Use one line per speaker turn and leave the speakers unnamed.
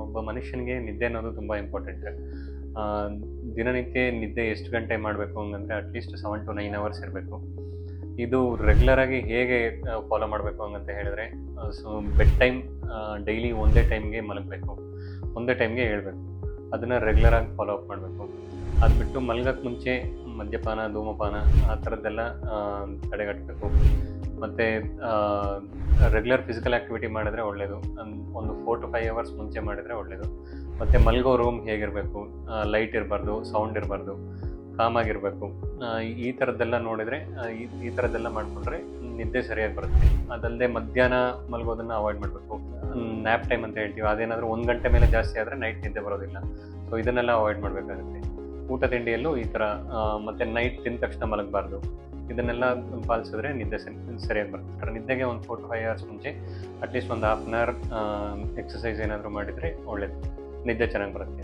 ಒಬ್ಬ ಮನುಷ್ಯನಿಗೆ ನಿದ್ದೆ ಅನ್ನೋದು ತುಂಬ ಇಂಪಾರ್ಟೆಂಟ್. ಆ, ದಿನನಿತ್ಯ ನಿದ್ದೆ ಎಷ್ಟು ಗಂಟೆ ಮಾಡಬೇಕು ಹಂಗಂದರೆ ಅಟ್ಲೀಸ್ಟ್ 7 to 9 ಅವರ್ಸ್ ಇರಬೇಕು. ಇದು ರೆಗ್ಯುಲರಾಗಿ ಹೇಗೆ ಫಾಲೋ ಮಾಡಬೇಕು ಹಂಗಂತ ಹೇಳಿದರೆ, ಸೊ ಬೆಡ್ ಟೈಮ್ ಡೈಲಿ ಒಂದೇ ಟೈಮ್ಗೆ ಮಲಗಬೇಕು, ಒಂದೇ ಟೈಮ್ಗೆ ಹೇಳ್ಬೇಕು. ಅದನ್ನು ರೆಗ್ಯುಲರಾಗಿ ಫಾಲೋ ಅಪ್ ಮಾಡಬೇಕು. ಅದು ಬಿಟ್ಟು ಮಲಗಕ್ಕೆ ಮುಂಚೆ ಮದ್ಯಪಾನ, ಧೂಮಪಾನ ಆ ಥರದ್ದೆಲ್ಲ ತಡೆಗಟ್ಟಬೇಕು. ಮತ್ತು ರೆಗ್ಯುಲರ್ ಫಿಸಿಕಲ್ ಆ್ಯಕ್ಟಿವಿಟಿ ಮಾಡಿದ್ರೆ ಒಳ್ಳೆಯದು. ಒಂದು 4 to 5 ಅವರ್ಸ್ ಮುಂಚೆ ಮಾಡಿದರೆ ಒಳ್ಳೆಯದು. ಮತ್ತು ಮಲಗೋ ರೂಮ್ ಹೇಗಿರಬೇಕು, ಲೈಟ್ ಇರಬಾರ್ದು, ಸೌಂಡ್ ಇರಬಾರ್ದು, ಕಾಮಾಗಿರಬೇಕು. ಈ ಥರದ್ದೆಲ್ಲ ನೋಡಿದರೆ, ಈ ಥರದ್ದೆಲ್ಲ ಮಾಡಿಕೊಂಡ್ರೆ ನಿದ್ದೆ ಸರಿಯಾಗಿ ಬರುತ್ತೆ. ಅದಲ್ಲದೆ ಮಧ್ಯಾಹ್ನ ಮಲಗೋದನ್ನು ಅವಾಯ್ಡ್ ಮಾಡಬೇಕು. ನ್ಯಾಪ್ ಟೈಮ್ ಅಂತ ಹೇಳ್ತೀವಿ, ಅದೇನಾದರೂ 1 ಗಂಟೆ ಮೇಲೆ ಜಾಸ್ತಿ ಆದರೆ ನೈಟ್ ನಿದ್ದೆ ಬರೋದಿಲ್ಲ. ಸೊ ಇದನ್ನೆಲ್ಲ ಅವಾಯ್ಡ್ ಮಾಡಬೇಕಾಗುತ್ತೆ. ಊಟ ತಿಂಡಿಯಲ್ಲೂ ಈ ಥರ, ಮತ್ತು ನೈಟ್ ತಿಂದ ತಕ್ಷಣ ಮಲಗಬಾರ್ದು. ಇದನ್ನೆಲ್ಲ ಪಾಲಿಸಿದ್ರೆ ನಿದ್ದೆ ಸರಿಯಾಗಿ ಬರುತ್ತೆ. ಯಾಕಂದರೆ ನಿದ್ದೆಗೆ ಒಂದು 4 to 5 ಅವರ್ಸ್ ಮುಂಚೆ ಅಟ್ಲೀಸ್ಟ್ ಒಂದು 1/2 hour ಎಕ್ಸಸೈಸ್ ಏನಾದರೂ ಮಾಡಿದರೆ ಒಳ್ಳೆಯದು, ನಿದ್ದೆ ಚೆನ್ನಾಗಿ ಬರುತ್ತೆ.